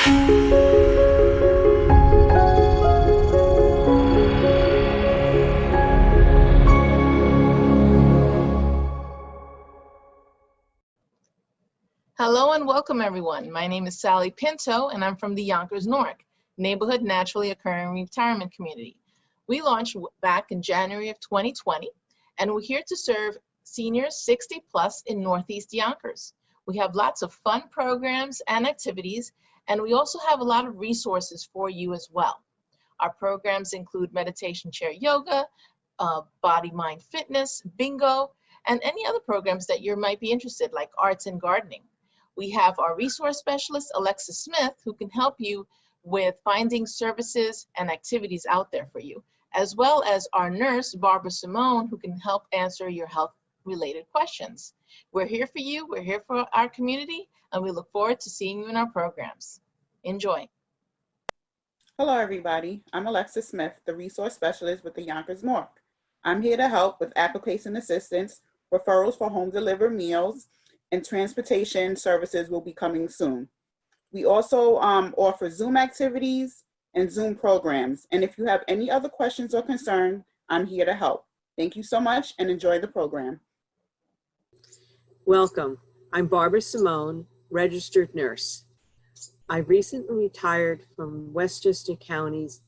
Hello and welcome everyone. My name is Sally Pinto and I'm from the Yonkers Newark Neighborhood Naturally Occurring Retirement Community. We launched back in January of 2020 and we're here to serve seniors 60 plus in Northeast Yonkers. We have lots of fun programs and activities, and we also have a lot of resources for you as well. Our programs include meditation chair yoga, body mind fitness, bingo, and any other programs that you might be interested, like arts and gardening. We have our resource specialist, Alexa Smith, who can help you with finding services and activities out there for you, as well as our nurse, Barbara Simone, who can help answer your health-related questions. We're here for you, we're here for our community, and we look forward to seeing you in our programs. Enjoy. Hello, everybody. I'm Alexa Smith, the resource specialist with the Yonkers Newark. I'm here to help with application assistance, referrals for home delivered meals, and transportation services will be coming soon. We also offer Zoom activities and Zoom programs. And if you have any other questions or concerns, I'm here to help. Thank you so much and enjoy the program. Welcome. I'm Barbara Simone, registered nurse. I recently retired from Westchester County's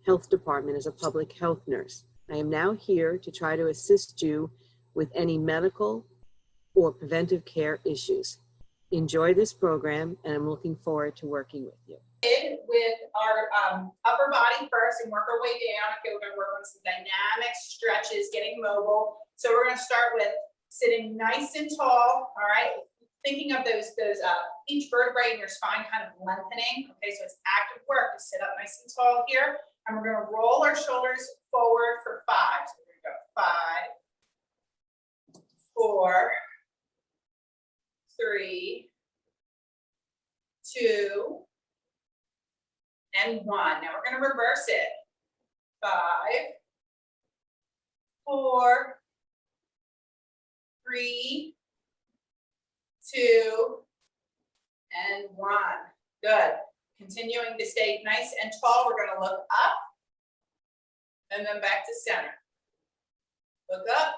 Health Department as a public health nurse. I am now here to try to assist you with any medical or preventive care issues. Enjoy this program, and I'm looking forward to working with you. With our upper body first and work our way down. Okay, we're going to work on some dynamic stretches, getting mobile. So we're going to start with sitting nice and tall, all right? Thinking of those each vertebrae in your spine kind of lengthening. Okay, so it's active work to sit up nice and tall here. And we're going to roll our shoulders forward for 5. So we're going to go 5, 4, 3, 2, and 1. Now we're going to reverse it. 5, 4, 3, 2, and 1. Good. Continuing to stay nice and tall, we're going to look up and then back to center. Look up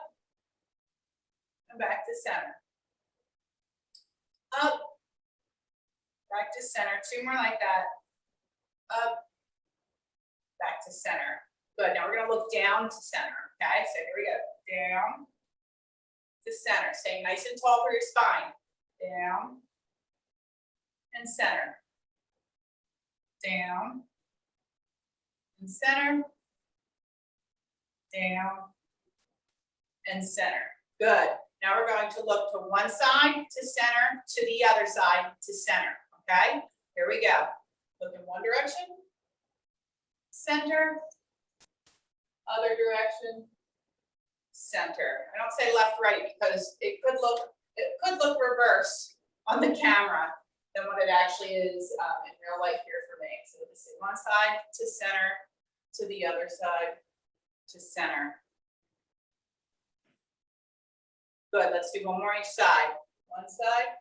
and back to center. Up, back to center. 2 more like that. Up, back to center. Good. Now we're going to look down to center. Okay, so here we go. Down to center. Staying nice and tall for your spine. Down and center. Down and center. Down and center. Good. Now we're going to look to one side to center, to the other side to center. Okay, here we go. Look in one direction, center, other direction, center. I don't say left, right because it could look reverse on the camera than what it actually is in real life here for me. So this is one side to center, to the other side to center. Good, let's do one more each side. One side,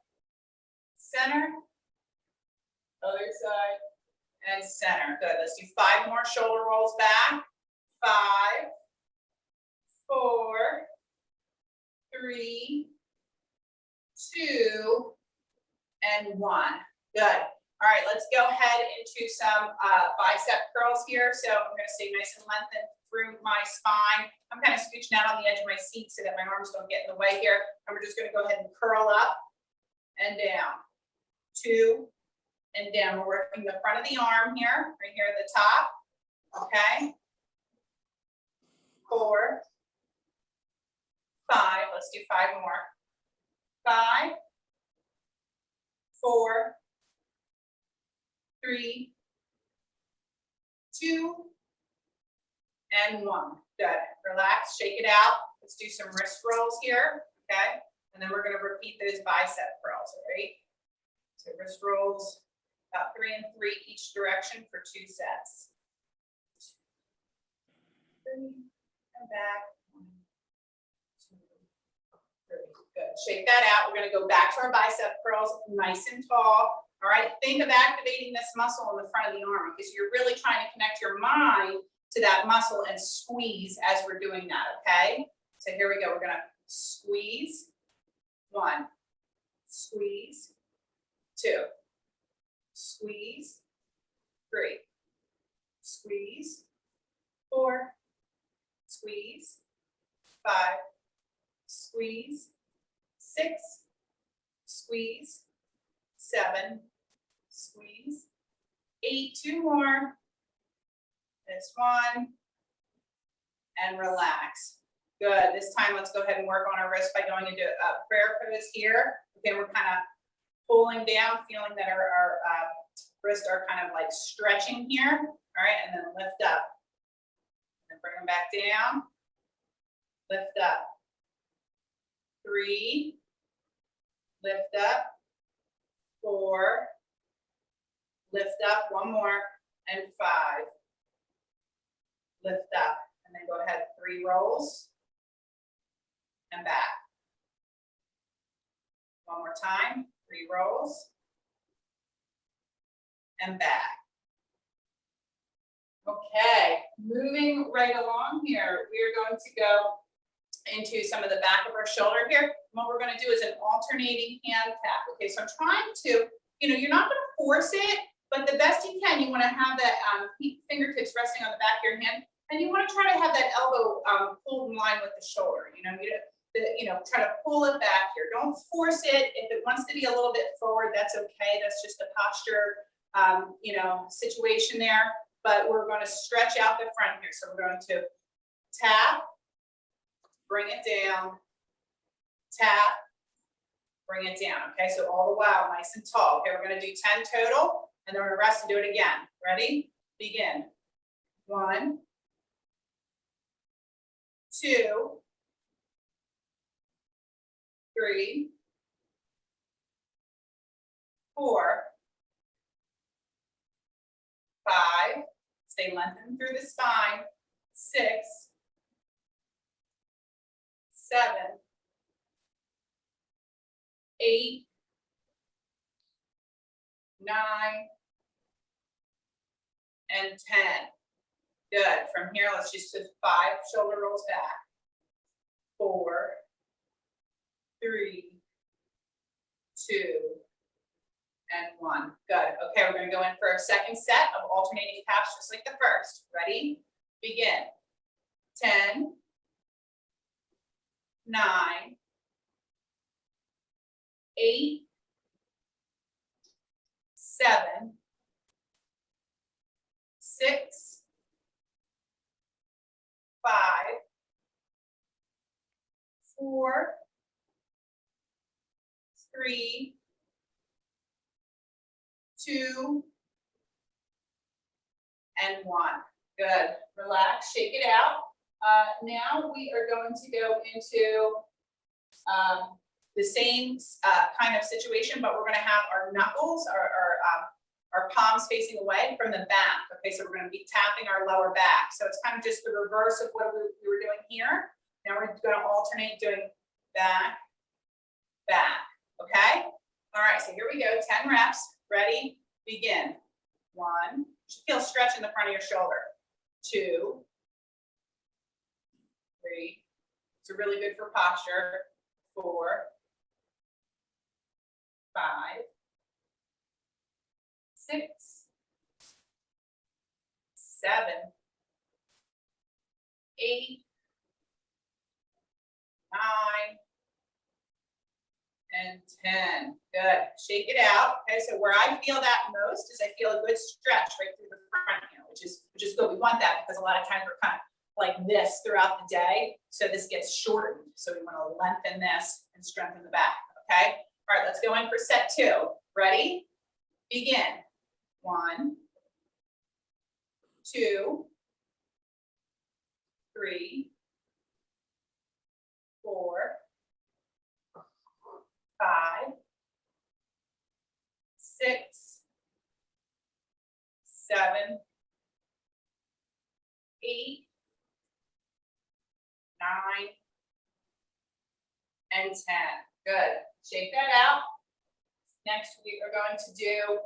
center, other side, and center. Good, let's do 5 more shoulder rolls back. 5, 4, 3, 2, and 1. Good. All right, let's go ahead into some bicep curls here. So I'm going to stay nice and lengthened through my spine. I'm kind of scooching out on the edge of my seat so that my arms don't get in the way here. And we're just going to go ahead and curl up and down. 2 and down. We're working the front of the arm here, right here at the top. Okay. 4, 5. Let's do 5 more. 5, 4, 3, 2, and 1. Good. Relax, shake it out. Let's do some wrist rolls here. Okay. And then we're going to repeat those bicep curls. All right. So wrist rolls about 3 and 3 each direction for 2 sets. 3 and back. 1, 2, 3. Good. Shake that out. We're going to go back to our bicep curls, nice and tall. All right, think of activating this muscle in the front of the arm because you're really trying to connect your mind to that muscle and squeeze as we're doing that, okay? So here we go, we're gonna squeeze, 1, squeeze, 2, squeeze, 3, squeeze, 4, squeeze, 5, squeeze, 6, squeeze, 7, squeeze, 8, 2 more, this one, and relax. Good, this time let's go ahead and work on our wrist by going into a prayer pose here. Okay, we're kind of pulling down, feeling that our wrists are kind of like stretching here. All right, and then lift up. And bring them back down. Lift up. 3, lift up. 4, lift up, 1 more, and 5, lift up, and then go ahead, 3 rolls, and back. 1 more time, 3 rolls, and back. Okay, moving right along here, we are going to go into some of the back of our shoulder here. And what we're going to do is an alternating hand tap. Okay, so I'm trying to, you're not going to force it, but the best you can, you want to have that fingertips resting on the back of your hand, and you want to try to have that elbow pulled in line with the shoulder. Try to pull it back here. Don't force it. If it wants to be a little bit forward, that's okay. That's just a posture, situation there. But we're going to stretch out the front here. So we're going to tap, bring it down, tap, bring it down. Okay, so all the while, nice and tall. Okay, we're going to do 10 total, and then we're going to rest and do it again. Ready? Begin. 1, 2, 3, 4, 5, stay lengthened through the spine, 6, 7, 8, 9, and 10. Good. From here, let's just do 5 shoulder rolls back. 4, 3, 2, and 1. Good. Okay, we're going to go in for a second set of alternating taps, just like the first. Ready? Begin. 10, 9, 8, 7, 6, 5, 4, 3, 2, and 1. Good. Relax, shake it out. Now we are going to go into the same kind of situation, but we're going to have our knuckles, our palms facing away from the back. Okay, so we're going to be tapping our lower back. So it's kind of just the reverse of what we were doing here. Now we're going to alternate doing back, back. Okay? All right, so here we go. 10 reps. Ready? Begin. 1. You should feel stretch in the front of your shoulder. 2, 3. It's really good for posture. 4, 5, 6, 7, 8, 9, and 10. Good. Shake it out. Okay, so where I feel that most is I feel a good stretch right through the front here, which is good. We want that because a lot of times we're kind of like this throughout the day. So this gets shortened. So we want to lengthen this and strengthen the back. Okay. All right, let's go in for set 2. Ready? Begin. 1, 2, 3, 4, 5, 6, 7, 8, 9, and 10. Good. Shake that out. Next, we are going to do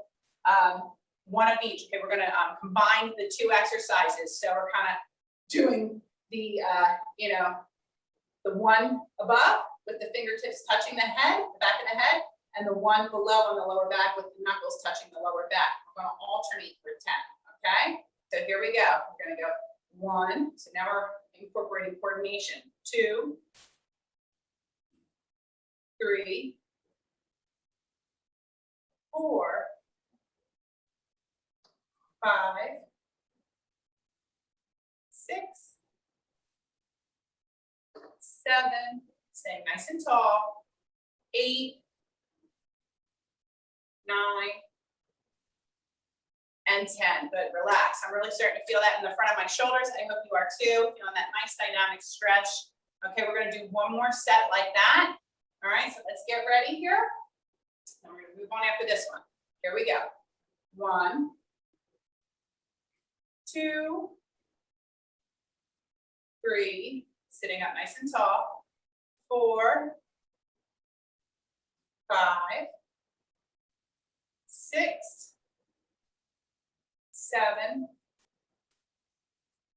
one of each. Okay, we're going to combine the two exercises. So we're kind of doing the, the one above with the fingertips touching the head, the back of the head, and the one below on the lower back with the knuckles touching the lower back. We're going to alternate for 10. Okay, so here we go. We're going to go 1. So now we're incorporating coordination. 2, 3, 4, 5, 6, 7, staying nice and tall, 8, 9, and 10. Good, relax. I'm really starting to feel that in the front of my shoulders. I hope you are too, feeling that nice dynamic stretch. Okay, we're gonna do one more set like that. All right, so let's get ready here. And we're gonna move on after this one. Here we go. 1, 2, 3, sitting up nice and tall, 4, 5, 6, 7,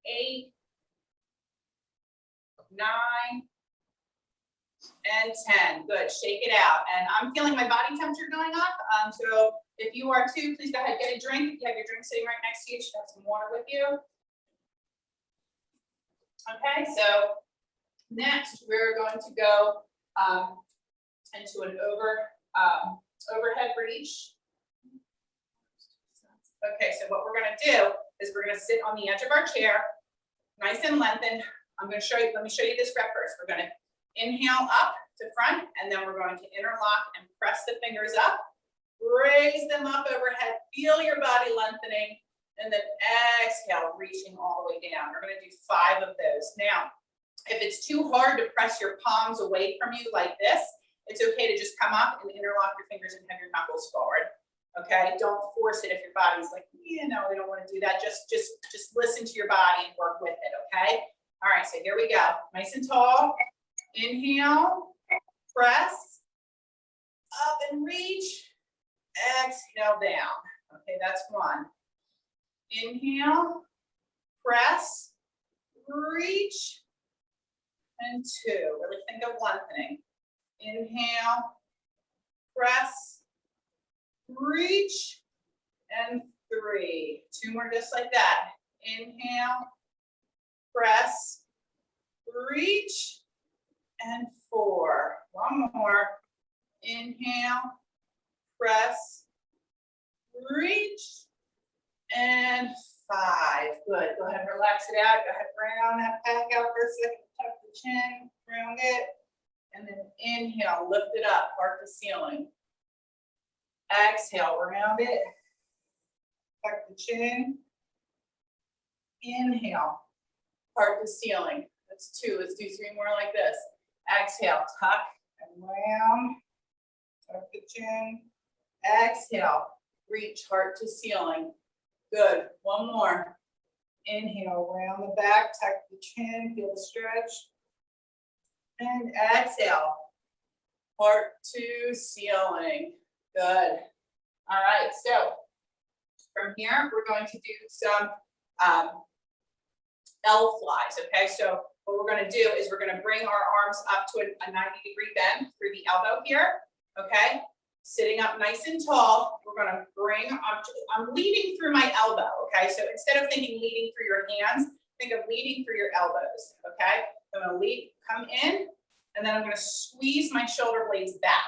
8, 9, and 10. Good, shake it out. And I'm feeling my body temperature going up. So if you are too, please go ahead, get a drink. If you have your drink sitting right next to you, you should have some water with you. Okay, so next we're going to go into an overhead reach. Okay, so what we're gonna do is we're gonna sit on the edge of our chair, nice and lengthened. I'm gonna show you, let me show you this rep first. We're gonna inhale up to front, and then we're going to interlock and press the fingers up, raise them up overhead, feel your body lengthening, and then exhale, reaching all the way down. We're gonna do 5 of those. Now, if it's too hard to press your palms away from you like this, it's okay to just come up and interlock your fingers and have your knuckles forward. Okay, don't force it if your body's like, we don't want to do that. Just listen to your body and work with it, okay? All right, so here we go. Nice and tall. Inhale, press, up and reach, exhale down. Okay, that's 1. Inhale, press, reach, and 2. Really think of lengthening. Inhale, press, reach, and 3. 2 more just like that. Inhale, press, reach, and 4. 1 more. Inhale, press, reach, and 5. Good. Go ahead and relax it out. Go ahead, round that back out for a second. Tuck the chin, round it, and then inhale, lift it up, heart to ceiling. Exhale, round it, tuck the chin. Inhale, heart to ceiling. That's 2. Let's do 3 more like this. Exhale, tuck and round, tuck the chin. Exhale, reach, heart to ceiling. Good. 1 more. Inhale, round the back, tuck the chin, feel the stretch. And exhale, heart to ceiling. Good. All right, so from here, we're going to do some L flies, okay? So what we're gonna do is we're gonna bring our arms up to a 90-degree bend through the elbow here, okay? Sitting up nice and tall, we're gonna bring up to, I'm leading through my elbow, okay? So instead of thinking leading through your hands, think of leading through your elbows, okay? I'm gonna lead, come in, and then I'm gonna squeeze my shoulder blades back,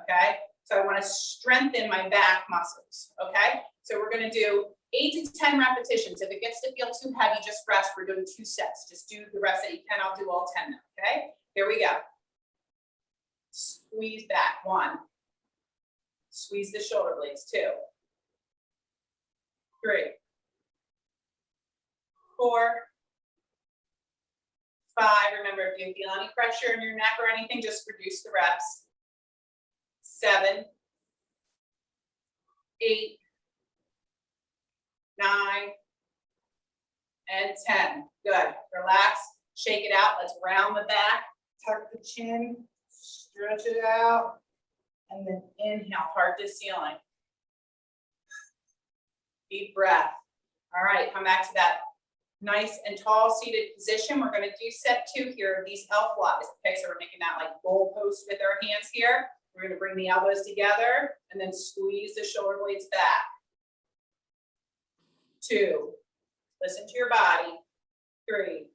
okay? So I wanna strengthen my back muscles, okay? So we're gonna do 8 to 10 repetitions. If it gets to feel too heavy, just rest. We're doing 2 sets. Just do the rest that you can. I'll do all 10 now, okay? Here we go. Squeeze back, 1. Squeeze the shoulder blades, 2. 3. 4. 5. Remember, if you feel any pressure in your neck or anything, just reduce the reps. 7. 8. 9, and 10. Good. Relax. Shake it out. Let's round the back. Tuck the chin. Stretch it out. And then inhale, heart to ceiling. Deep breath. All right, come back to that nice and tall seated position. We're gonna do set 2 here of these elf flies. Okay, so we're making that like goal post with our hands here. We're gonna bring the elbows together and then squeeze the shoulder blades back. 2, listen to your body. 3,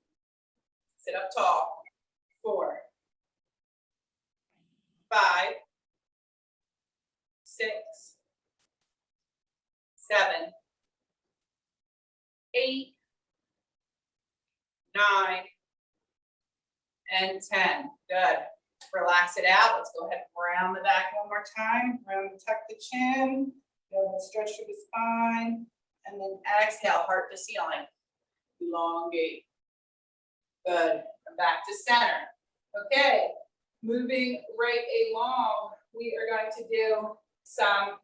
sit up tall. 4, 5, 6, 7, 8, 9, and 10. Good. Relax it out. Let's go ahead and round the back one more time. Round and tuck the chin. Go ahead and stretch through the spine. And then exhale, heart to ceiling. Elongate. Good. Come back to center. Okay. Moving right along, we are going to do some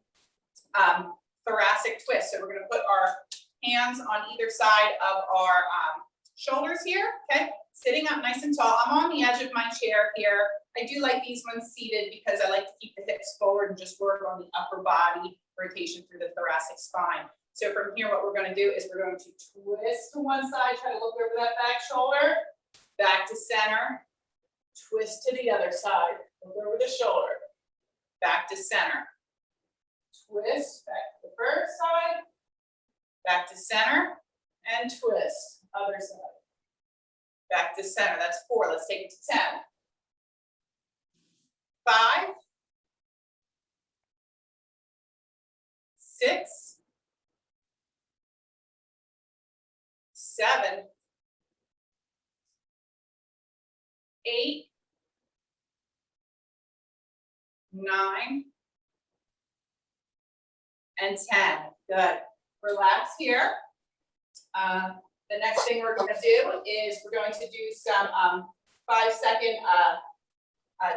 thoracic twists. So we're going to put our hands on either side of our shoulders here, okay? Sitting up nice and tall. I'm on the edge of my chair here. I do like these ones seated because I like to keep the hips forward and just work on the upper body rotation through the thoracic spine. So from here, what we're going to do is we're going to twist to one side, try to look over that back shoulder, back to center, twist to the other side, look over the shoulder, back to center, twist, back to the first side, back to center, and twist, other side. Back to center, that's 4, let's take it to 10. 5, 6, 7, 8, 9, and 10. Good. Relax here. The next thing we're going to do is we're going to do some 5-second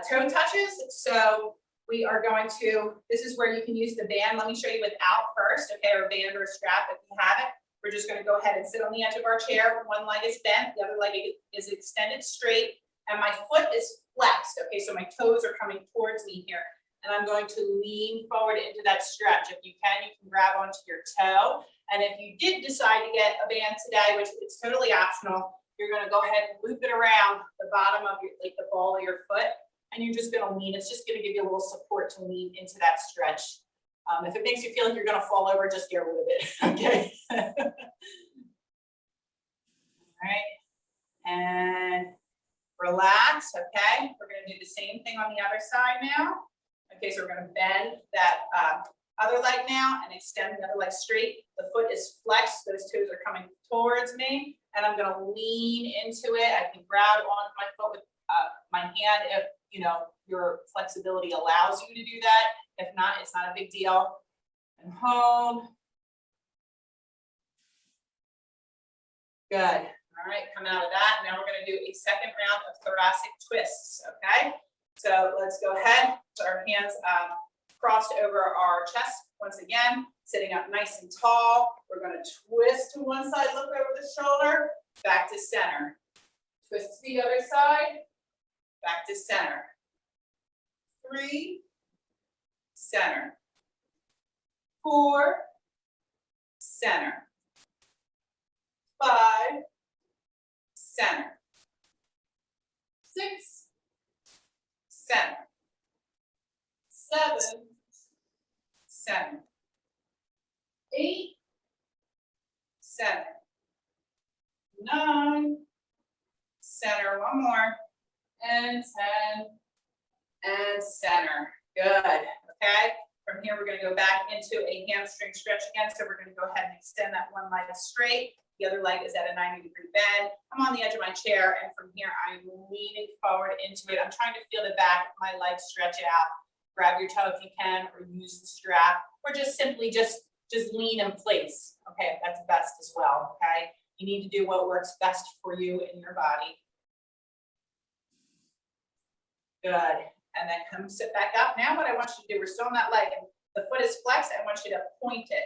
toe touches. So we are going to, this is where you can use the band. Let me show you without first, okay, or a band or a strap if you have it. We're just going to go ahead and sit on the edge of our chair. One leg is bent, the other leg is extended straight, and my foot is flexed. Okay, so my toes are coming towards me here. And I'm going to lean forward into that stretch. If you can grab onto your toe. And if you did decide to get a band today, which it's totally optional, you're going to go ahead and loop it around the bottom of your, like the ball of your foot. And you're just going to lean. It's just going to give you a little support to lean into that stretch. If it makes you feel like you're going to fall over, just get rid of it. Okay. All right. And relax. Okay. We're going to do the same thing on the other side now. Okay, so we're going to bend that other leg now and extend the other leg straight. The foot is flexed, those toes are coming towards me, and I'm going to lean into it. I can grab on my foot with my hand if you know your flexibility allows you to do that. If not, it's not a big deal. And hold. Good. All right, come out of that. Now we're going to do a second round of thoracic twists. Okay. So let's go ahead, put our hands crossed over our chest once again, sitting up nice and tall. We're going to twist to one side, look over the shoulder, back to center. Twist to the other side, back to center. 3, center. 4, center. 5, center. 6, center. 7, center. 8, center. 9, center. One more. And 10, and center. Good. Okay. From here, we're going to go back into a hamstring stretch again. So we're going to go ahead and extend that one leg straight. The other leg is at a 90-degree bend. I'm on the edge of my chair, and from here, I'm leaning forward into it. I'm trying to feel the back of my leg stretch out. Grab your toe if you can, or use the strap, or just simply just lean in place. Okay, that's best as well. Okay, you need to do what works best for you and your body. Good. And then come sit back up. Now what I want you to do, we're still on that leg, and the foot is flexed. I want you to point it.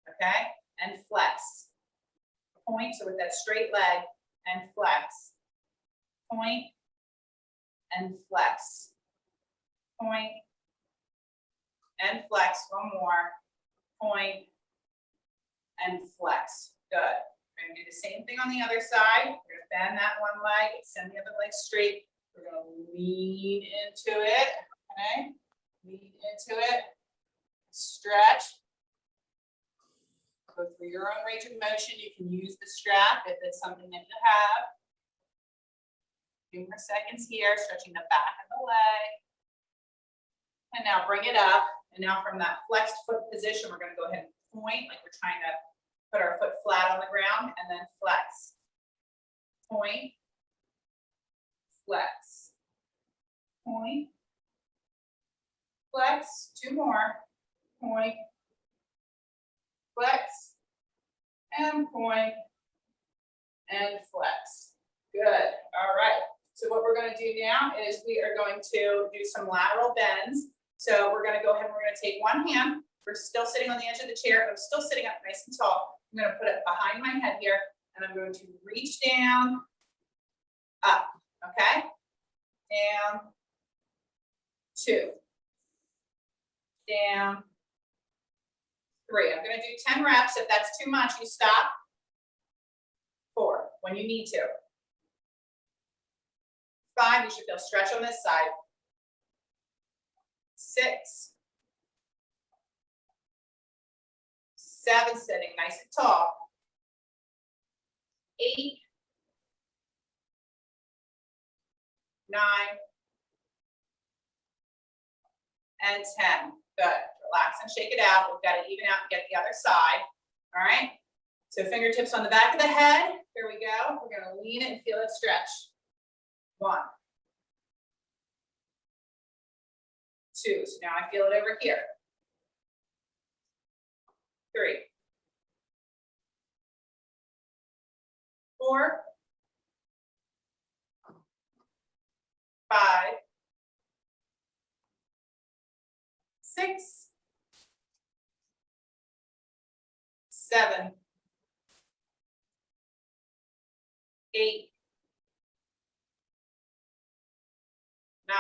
Okay, and flex. Point, so with that straight leg, and flex. Point and flex. Point and flex. One more. Point and flex. Good. We're gonna do the same thing on the other side. We're gonna bend that one leg, extend the other leg straight. We're gonna lean into it, okay? Lean into it, stretch. Go through your own range of motion. You can use the strap if it's something that you have. A few more seconds here, stretching the back of the leg. And now bring it up. And now from that flexed foot position, we're gonna go ahead and point, like we're trying to put our foot flat on the ground, and then flex. Point, flex, point, flex, two more, point, flex, and point, and flex. Good, all right. So what we're gonna do now is we are going to do some lateral bends. So we're gonna go ahead and we're gonna take one hand. We're still sitting on the edge of the chair. I'm still sitting up nice and tall. I'm gonna put it behind my head here, and I'm going to reach down, up, okay? Down, two, down, three. I'm gonna do 10 reps. If that's too much, you stop. 4, when you need to. 5, you should feel stretch on this side. 6, 7, sitting nice and tall. 8, 9, and 10. Good. Relax and shake it out. We've got to even out and get the other side. All right. So fingertips on the back of the head. Here we go. We're going to lean it and feel it stretch. 1, 2. So now I feel it over here. 3, 4, 5, 6, 7, 8, 9,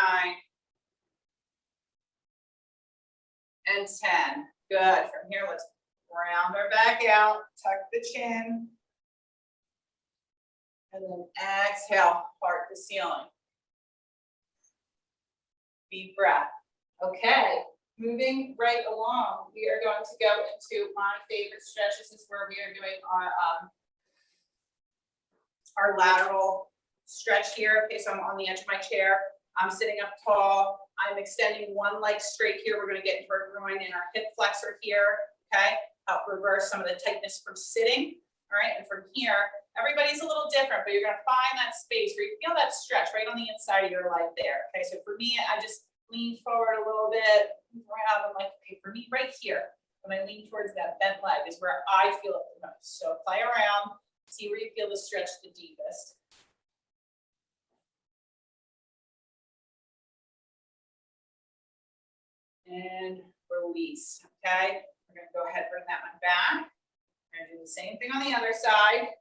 and 10. Good. From here, let's round our back out, tuck the chin, and then exhale, heart to ceiling. Deep breath. Okay, moving right along, we are going to go into my favorite stretch. This is where we are doing our lateral stretch here. Okay, so I'm on the edge of my chair. I'm sitting up tall. I'm extending one leg straight here. We're going to get into our groin and our hip flexor here. Okay, help reverse some of the tightness from sitting. All right, and from here, everybody's a little different, but you're going to find that space where you feel that stretch right on the inside of your leg there. Okay, so for me, I just lean forward a little bit, around. I'm like, okay, for me, right here, when I lean towards that bent leg is where I feel it the most. So play around, see where you feel the stretch the deepest. And release, okay? We're gonna go ahead and bring that one back. We're gonna do the same thing on the other side.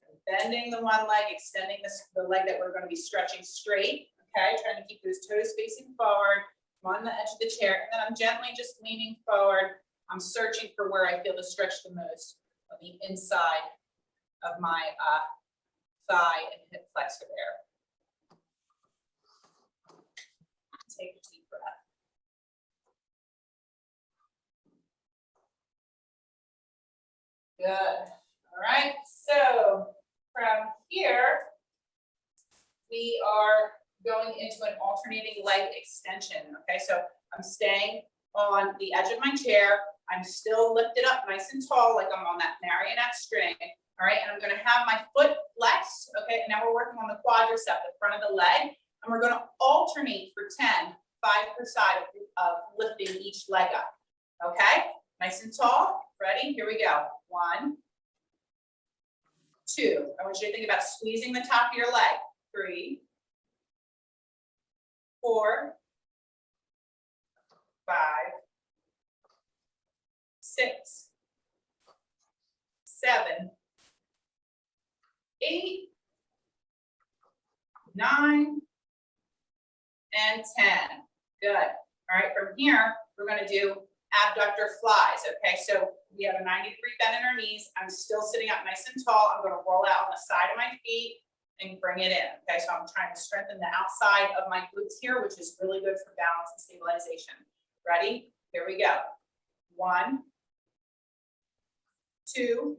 So bending the one leg, extending the leg that we're gonna be stretching straight, okay? Trying to keep those toes facing forward. I'm on the edge of the chair, and then I'm gently just leaning forward. I'm searching for where I feel the stretch the most on the inside of my thigh and hip flexor there. Take a deep breath. Good. All right. So from here, we are going into an alternating leg extension. Okay. So I'm staying on the edge of my chair. I'm still lifted up nice and tall, like I'm on that marionette string. All right. And I'm going to have my foot flexed. Okay. And now we're working on the quadricep, the front of the leg. And we're going to alternate for 10, 5 per side of lifting each leg up. Okay. Nice and tall. Ready? Here we go. 1, 2. I want you to think about squeezing the top of your leg. 3, 4, 5, 6, 7, 8, 9, and 10. Good. All right, from here, we're gonna do abductor flies, okay? So we have a 90-degree bend in our knees. I'm still sitting up nice and tall. I'm gonna roll out on the side of my feet and bring it in, okay? So I'm trying to strengthen the outside of my glutes here, which is really good for balance and stabilization. Ready? Here we go. 1, 2,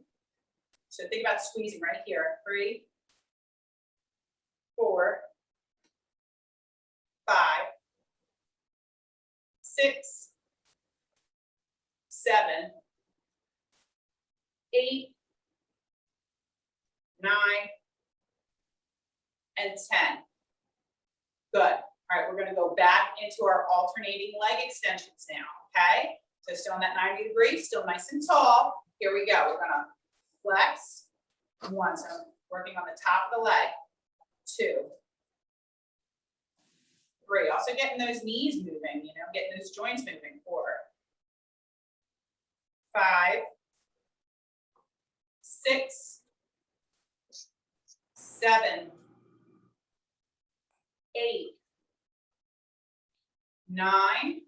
so think about squeezing right here. 3, 4, 5, 6, 7, 8, 9, and 10. Good. All right, we're going to go back into our alternating leg extensions now, okay? So still in that 90 degree, still nice and tall. Here we go. We're going to flex. 1, so I'm working on the top of the leg. 2, 3, also getting those knees moving, you know, getting those joints moving. 4, 5, 6, 7, 8, 9,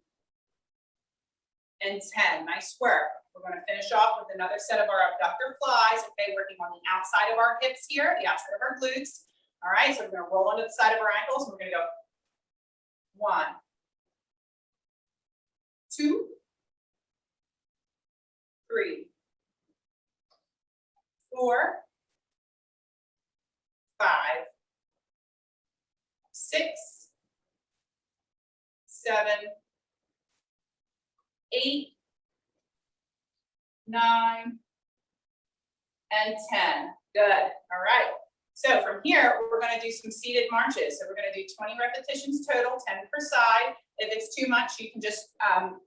and 10. Nice work. We're going to finish off with another set of our abductor flies. Okay, working on the outside of our hips here, the outside of our glutes. All right, so we're going to roll into the side of our ankles. And we're going to go 1, 2, 3, 4, 5, 6, 7, 8, 9, and 10. Good. All right. So from here, we're going to do some seated marches. So we're going to do 20 repetitions total, 10 per side. If it's too much, you can just,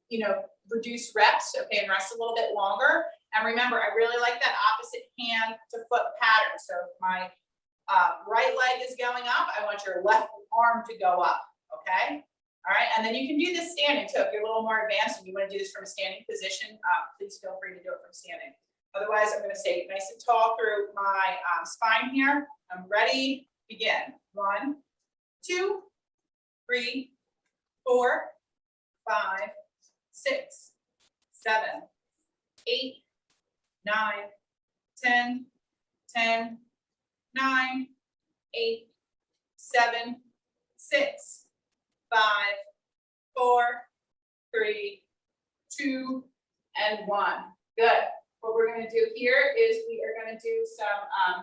you know, reduce reps, okay, and rest a little bit longer. And remember, I really like that opposite hand to foot pattern. So if my right leg is going up, I want your left arm to go up, okay? All right, and then you can do this standing too. If you're a little more advanced and you want to do this from a standing position, please feel free to do it from standing. Otherwise, I'm going to stay nice and tall through my spine here. I'm ready, begin. 1, 2, 3, 4, 5, 6, 7, 8, 9, 10, 10, 9, 8, 7, 6, 5, 4, 3, 2, and 1. Good. What we're going to do here is we are going to do some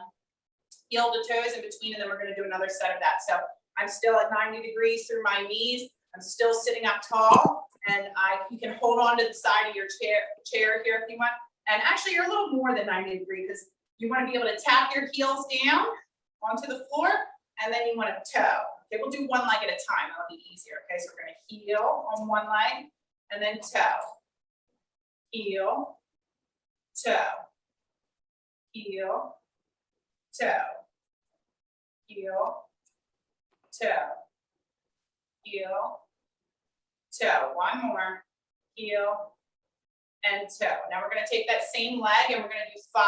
heel to toes in between, and then we're going to do another set of that. So I'm still at 90 degrees through my knees. I'm still sitting up tall, and you can hold on to the side of your chair here if you want. And actually, you're a little more than 90 degrees because you want to be able to tap your heels down onto the floor, and then you want to toe. Okay, we'll do one leg at a time. That'll be easier. Okay, so we're going to heel on one leg, and then toe. Heel, toe. Heel, toe. Heel, toe. Heel, toe. One more. Heel, and toe. Now we're going to take that same leg and we're going to do 5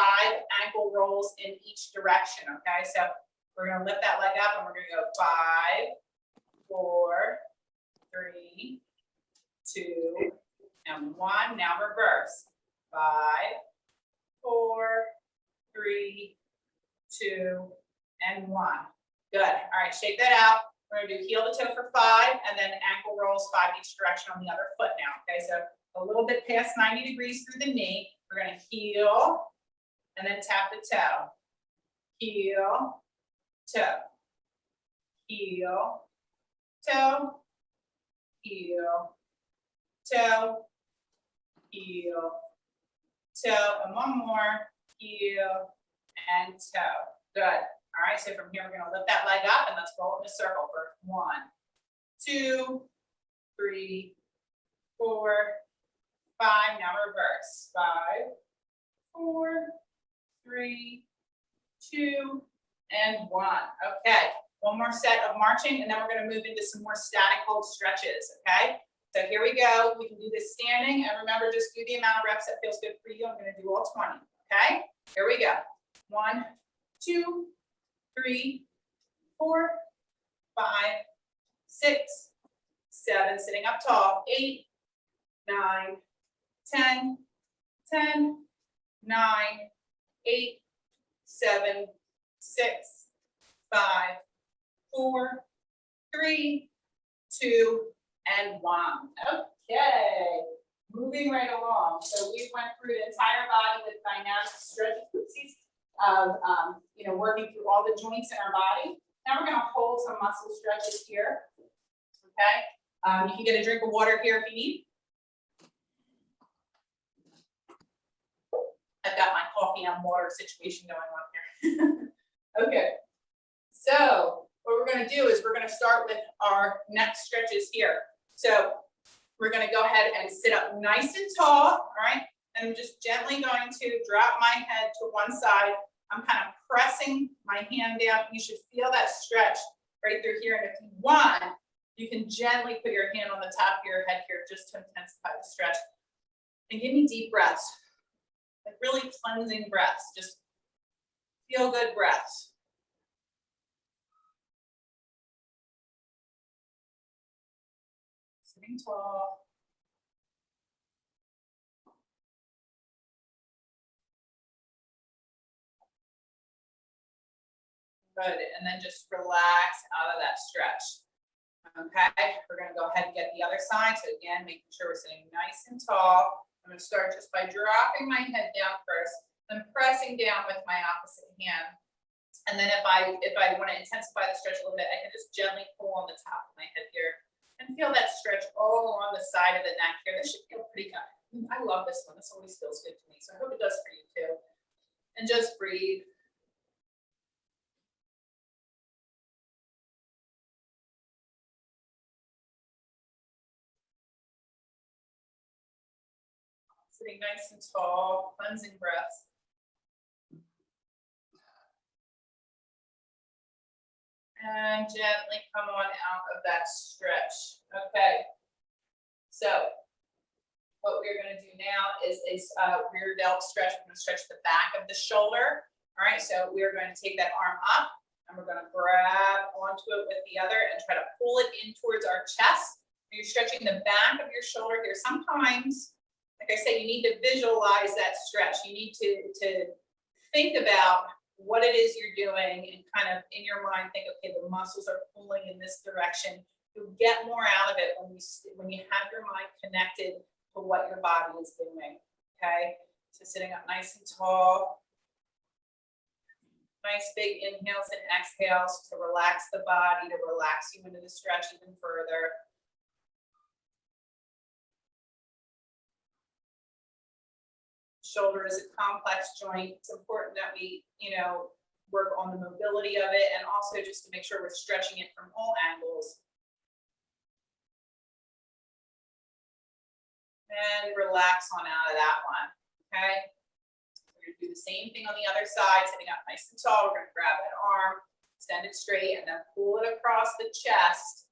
ankle rolls in each direction. Okay, so we're going to lift that leg up and we're going to go 5, 4, 3, 2, and 1. Now reverse. 5, 4, 3, 2, and 1. Good. All right, shake that out. We're going to do heel to toe for 5 and then ankle rolls 5 each direction on the other foot now. Okay, so a little bit past 90 degrees through the knee. We're going to heel and then tap the toe. Heel, toe. Heel, toe. Heel, toe. Heel, toe. And one more. Heel and toe. Good. All right, so from here, we're going to lift that leg up and let's roll in a circle for 1, 2, 3, 4, 5. Now reverse. 5, 4, 3, 2, and 1. Okay, one more set of marching and then we're going to move into some more static hold stretches. Okay, so here we go. We can do this standing, and remember, just do the amount of reps that feels good for you. I'm going to do all 20. Okay, here we go. 1, 2, 3, 4, 5, 6, 7, sitting up tall, 8, 9, 10, 10, 9, 8, 7, 6, 5, 4, 3, 2, and 1. Okay, moving right along. So we went through the entire body with dynamic stretches of, working through all the joints in our body. Now we're going to hold some muscle stretches here. Okay, you can get a drink of water here if you need. I've got my coffee and water situation going on here. Okay, so what we're going to do is we're going to start with our neck stretches here. So we're going to go ahead and sit up nice and tall, all right? And I'm just gently going to drop my head to one side. I'm kind of pressing my hand down. You should feel that stretch right through here. And if you want, you can gently put your hand on the top of your head here just to intensify the stretch. And give me deep breaths, like really cleansing breaths, just feel good breaths. Sitting tall. Good, and then just relax out of that stretch. Okay, we're gonna go ahead and get the other side. So again, making sure we're sitting nice and tall. I'm gonna start just by dropping my head down first, then pressing down with my opposite hand. And then if I want to intensify the stretch a little bit, I can just gently pull on the top of my head here and feel that stretch all along the side of the neck here. This should feel pretty good. I love this one. This always feels good to me. So I hope it does for you too. And just breathe. Sitting nice and tall, cleansing breaths. And gently come on out of that stretch. Okay. So what we're going to do now is a rear delt stretch. We're going to stretch the back of the shoulder. All right. So we're going to take that arm up and we're going to grab onto it with the other and try to pull it in towards our chest. You're stretching the back of your shoulder here. Sometimes, like I said, you need to visualize that stretch. You need to think about what it is you're doing and kind of in your mind think, okay, the muscles are pulling in this direction. You'll get more out of it when you have your mind connected to what your body is doing. Okay, so sitting up nice and tall. Nice big inhales and exhales to relax the body, to relax you into the stretch even further. Shoulder is a complex joint. It's important that we, work on the mobility of it and also just to make sure we're stretching it from all angles. And relax on out of that one, okay? We're gonna do the same thing on the other side, sitting up nice and tall. We're gonna grab that arm, extend it straight, and then pull it across the chest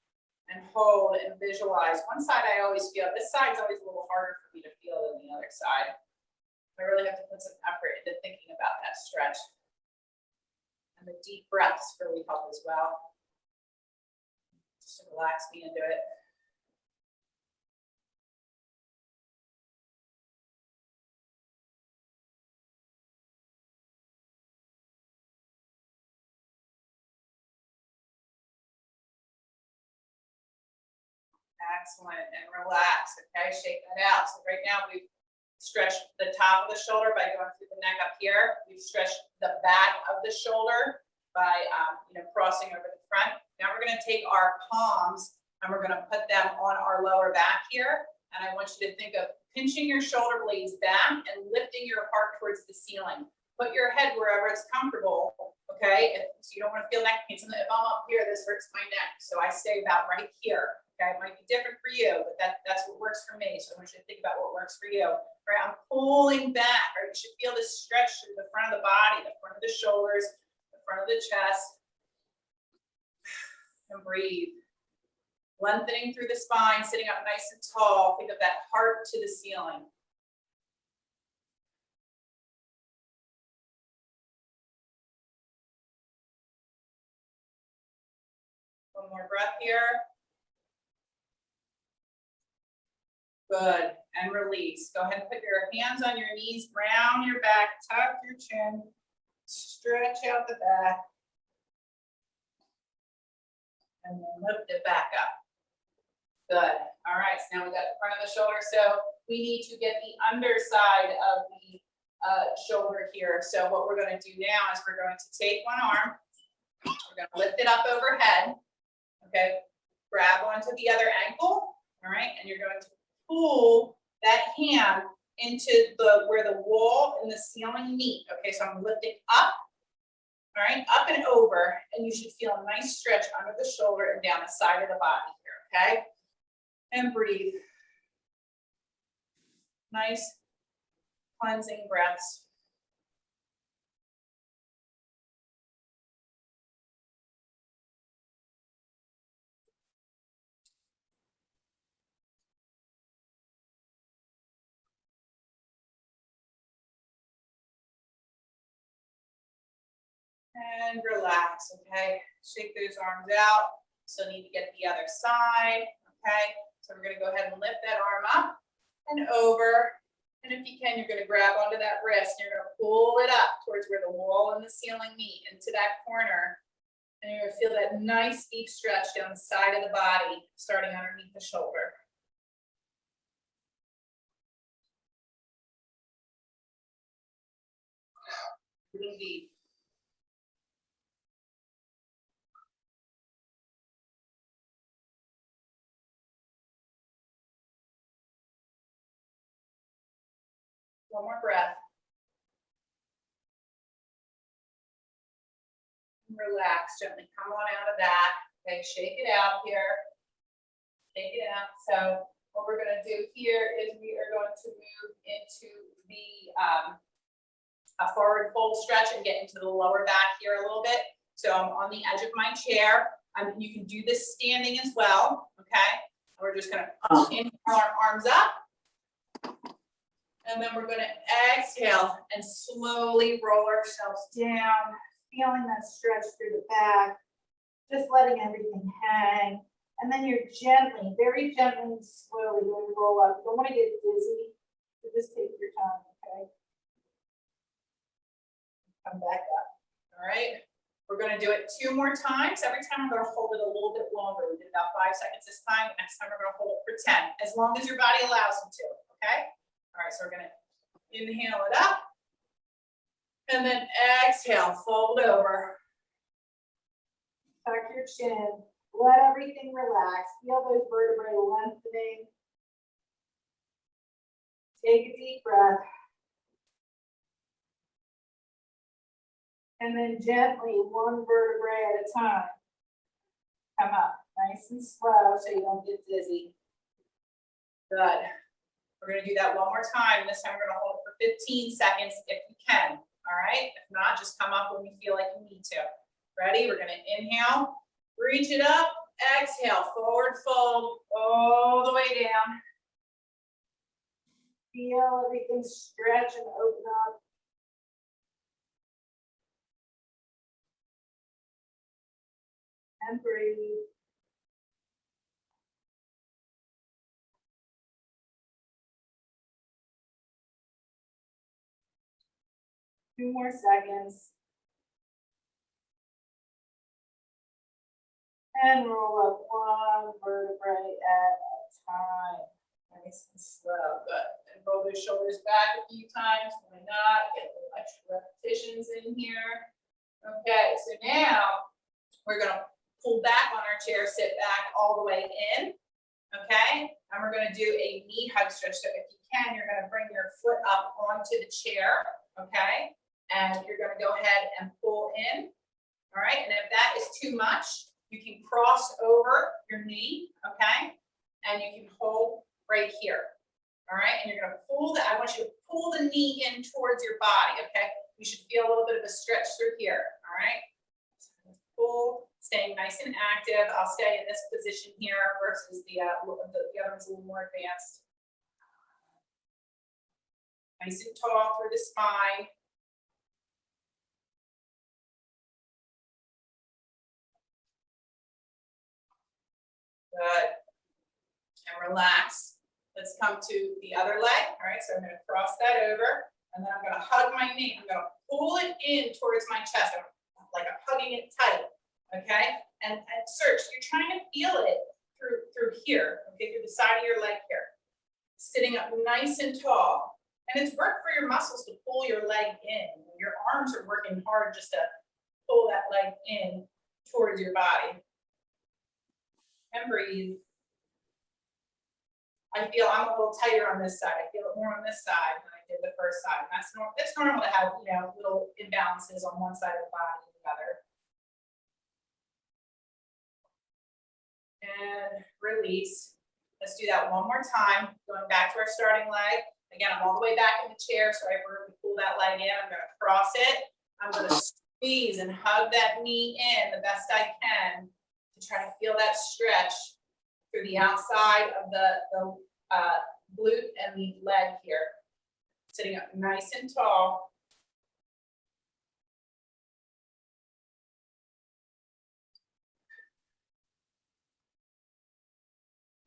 and hold and visualize. One side I always feel, this side's always a little harder for me to feel than the other side. I really have to put some effort into thinking about that stretch. And the deep breaths really help as well. Just to relax me into it. Excellent, and relax, okay? Shake that out. So right now we've stretched the top of the shoulder by going through the neck up here. We've stretched the back of the shoulder by crossing over the front. Now we're gonna take our palms and we're gonna put them on our lower back here. And I want you to think of pinching your shoulder blades back and lifting your heart towards the ceiling. Put your head wherever it's comfortable, okay? So you don't wanna feel neck pain. So if I'm up here, this hurts my neck. So I stay about right here. Okay, it might be different for you, but that's what works for me. So I want you to think about what works for you. Right, I'm pulling back. Right, you should feel this stretch through the front of the body, the front of the shoulders, the front of the chest. And breathe. Lengthening through the spine, sitting up nice and tall. Think of that heart to the ceiling. One more breath here. Good, and release. Go ahead and put your hands on your knees, round your back, tuck your chin, stretch out the back, and then lift it back up. Good. All right, so now we got the front of the shoulder. So we need to get the underside of the shoulder here. So what we're going to do now is we're going to take one arm, we're going to lift it up overhead. Okay, grab onto the other ankle. All right, and you're going to pull that hand into where the wall and the ceiling meet. Okay, so I'm lifting up. All right, up and over, and you should feel a nice stretch under the shoulder and down the side of the body here. Okay. And breathe. Nice cleansing breaths. And relax, okay? Shake those arms out. Still need to get the other side, okay? So we're gonna go ahead and lift that arm up and over. And if you can, you're gonna grab onto that wrist and you're gonna pull it up towards where the wall and the ceiling meet, into that corner. And you're gonna feel that nice deep stretch down the side of the body, starting underneath the shoulder. Breathe deep. One more breath. Relax, gently come on out of that. Okay, shake it out here. Shake it out. So what we're gonna do here is we are going to move into the a forward fold stretch and get into the lower back here a little bit. So I'm on the edge of my chair. You can do this standing as well, okay? We're just gonna inhale our arms up. And then we're gonna exhale and slowly roll ourselves down, feeling that stretch through the back, just letting everything hang. And then you're gently, very gently and slowly going to roll up. You don't want to get dizzy, so just take your time, okay? Come back up, all right? We're gonna do it 2 more times. Every time we're gonna hold it a little bit longer. We did about 5 seconds this time. The next time we're gonna hold it for 10, as long as your body allows you to, okay? All right, so we're gonna inhale it up. And then exhale, fold over. Tuck your chin, let everything relax. Feel those vertebrae lengthening. Take a deep breath. And then gently, one vertebrae at a time. Come up, nice and slow so you don't get dizzy. Good. We're gonna do that one more time. This time we're gonna hold it for 15 seconds if you can, all right? If not, just come up when you feel like you need to. Ready? We're gonna inhale, reach it up, exhale, forward fold, all the way down. Feel everything stretch and open up. And breathe. Two more seconds. And roll up one vertebrae at a time. Nice and slow. Good. And roll those shoulders back a few times. Why not? Get a little extra repetitions in here. Okay, so now we're going to pull back on our chair, sit back all the way in. Okay, and we're going to do a knee hug stretch. So if you can, you're going to bring your foot up onto the chair. Okay, and you're going to go ahead and pull in. All right, and if that is too much, you can cross over your knee. Okay, and you can hold right here. All right, and you're going to pull I want you to pull the knee in towards your body. Okay, you should feel a little bit of a stretch through here. All right, so pull. Staying nice and active. I'll stay in this position here versus the other one's a little more advanced. Nice and tall through the spine. Good. And relax. Let's come to the other leg. All right, so I'm gonna cross that over, and then I'm gonna hug my knee. I'm gonna pull it in towards my chest, like I'm hugging it tight, okay? And search, you're trying to feel it through here, okay, through the side of your leg here. Sitting up nice and tall. And it's work for your muscles to pull your leg in. Your arms are working hard just to pull that leg in towards your body. And breathe. I feel I'm a little tighter on this side. I feel it more on this side than I did the first side. And that's normal to have, you know, little imbalances on one side of the body and the other. And release. Let's do that one more time. Going back to our starting leg. Again, I'm all the way back in the chair, so I really pull that leg in. I'm gonna cross it. I'm gonna squeeze and hug that knee in the best I can to try to feel that stretch through the outside of the glute and the leg here. Sitting up nice and tall.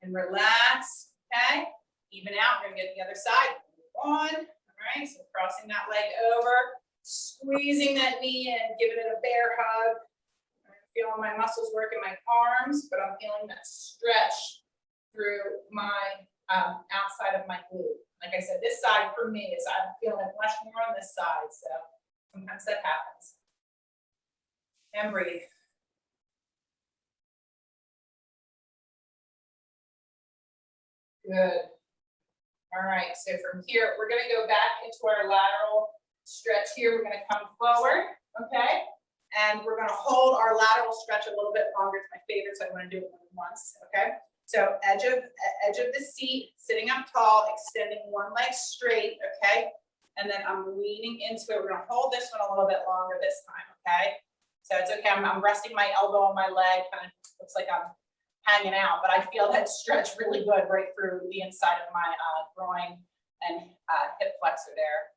And relax, okay? Even out, we're gonna get the other side. One, all right, so crossing that leg over, squeezing that knee in, giving it a bear hug. I'm feeling my muscles work in my arms, but I'm feeling that stretch through my outside of my glute. Like I said, this side for me is I'm feeling much more on this side, so sometimes that happens. And breathe. Good. All right, so from here, we're gonna go back into our lateral stretch here. We're gonna come forward, okay? And we're gonna hold our lateral stretch a little bit longer. It's my favorite, so I wanna do it once, okay? So edge of the seat, sitting up tall, extending one leg straight, okay? And then I'm leaning into it. We're gonna hold this one a little bit longer this time, okay? So it's okay, I'm resting my elbow on my leg, kind of looks like I'm hanging out, but I feel that stretch really good right through the inside of my groin and hip flexor there.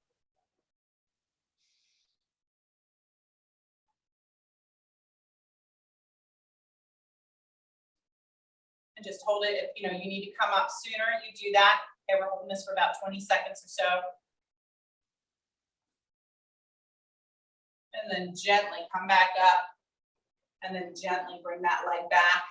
And just hold it. If you know you need to come up sooner, you do that. Okay, we're holding this for about 20 seconds or so. And then gently come back up and then gently bring that leg back,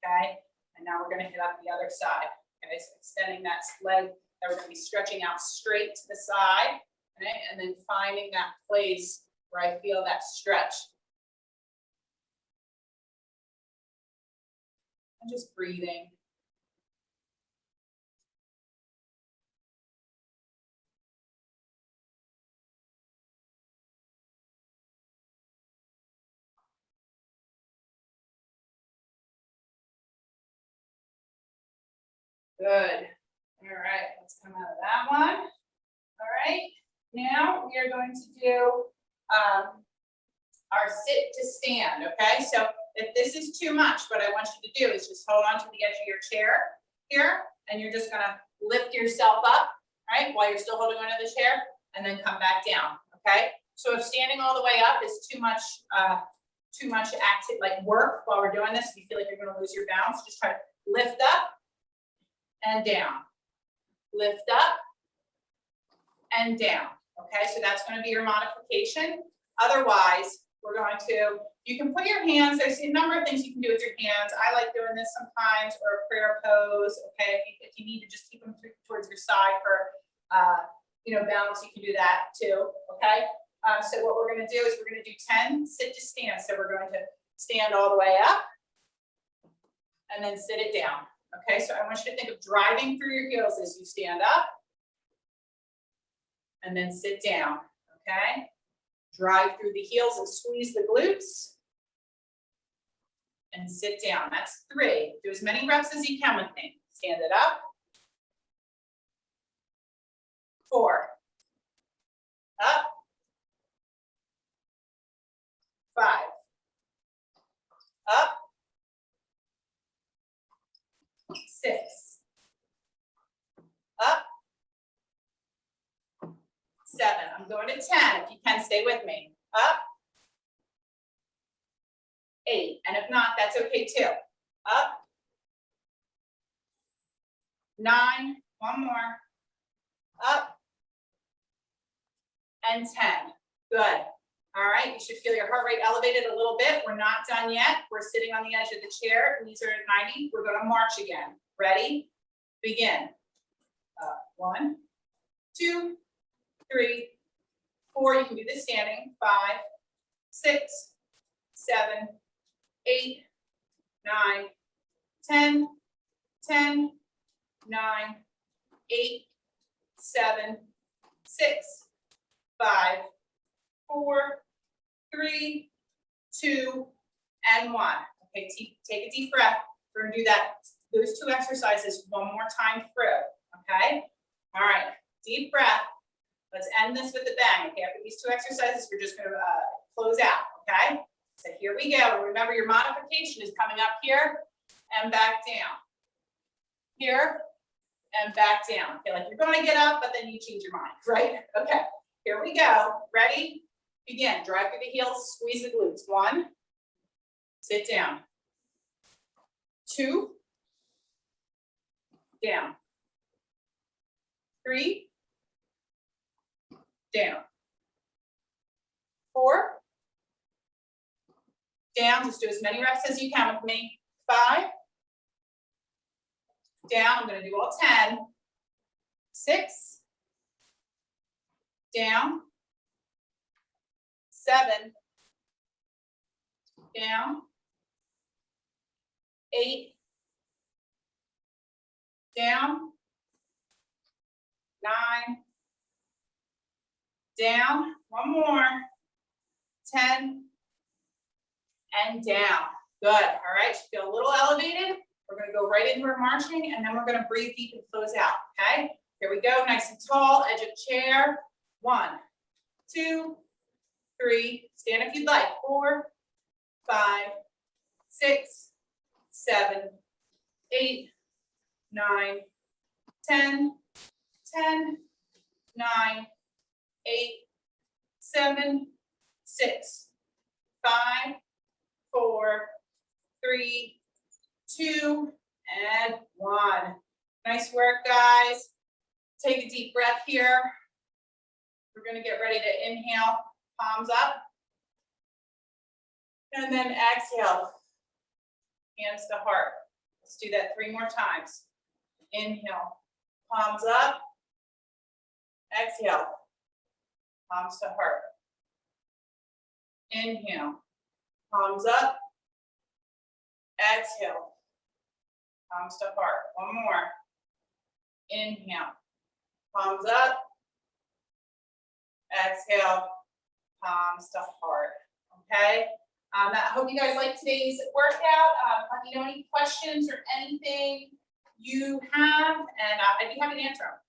okay? And now we're gonna hit up the other side, okay? So extending that leg, that we're gonna be stretching out straight to the side, okay? And then finding that place where I feel that stretch. And just breathing. Good. All right, let's come out of that one. All right, now we are going to do our sit to stand, okay? So if this is too much, what I want you to do is just hold on to the edge of your chair here, and you're just gonna lift yourself up, right? While you're still holding onto the chair, and then come back down, okay? So if standing all the way up is too much active, like work while we're doing this, if you feel like you're gonna lose your balance, just try to lift up and down. Lift up and down, okay? So that's gonna be your modification. Otherwise, we're going to, you can put your hands, there's a number of things you can do with your hands. I like doing this sometimes, or a prayer pose, okay? If you need to just keep them towards your side for, balance, you can do that too, okay? So what we're gonna do is we're gonna do 10 sit to stand. So we're going to stand all the way up and then sit it down, okay? So I want you to think of driving through your heels as you stand up and then sit down, okay? Drive through the heels and squeeze the glutes. And sit down. That's 3. Do as many reps as you can with me. Stand it up. 4. Up. 5. Up. 6. Up. 7. I'm going to 10. If you can, stay with me. Up. 8. And if not, that's okay too. Up. 9. One more. Up. And 10. Good. All right, you should feel your heart rate elevated a little bit. We're not done yet. We're sitting on the edge of the chair. Knees are at 90. We're going to march again. Ready? Begin. 1, 2, 3, 4. You can do this standing. 5, 6, 7, 8, 9, 10, 10, 9, 8, 7, 6, 5, 4, 3, 2, and 1. Okay, take a deep breath. We're gonna do those 2 exercises one more time through, okay? All right, deep breath. Let's end this with a bang. Okay, after these 2 exercises, we're just gonna close out, okay? So here we go. Remember, your modification is coming up here and back down. Here and back down. Okay, like you're gonna get up, but then you change your mind, right? Okay, here we go. Ready? Begin. Drive through the heels, squeeze the glutes. 1, sit down. 2, down. 3, down. 4, down. Just do as many reps as you can with me. 5, down. I'm going to do all 10. 6, down. 7, down. 8, down. 9, down. One more. 10, and down. Good. All right. You feel a little elevated. We're going to go right into our marching, and then we're going to breathe deep and close out. Okay. Here we go. Nice and tall. Edge of chair. 1, 2, 3. Stand if you'd like. 4, 5, 6, 7, 8, 9, 10, 10, 9, 8, 7, 6, 5, 4, 3, 2, and 1. Nice work, guys. Take a deep breath here. We're going to get ready to inhale, palms up. And then exhale, hands to heart. Let's do that 3 more times. Inhale, palms up. Exhale, palms to heart. Inhale, palms up. Exhale, palms to heart. One more. Inhale, palms up. Exhale, palms to heart. Okay. I hope you guys like today's workout. Let me know any questions or anything you have, and I'd be happy to answer them.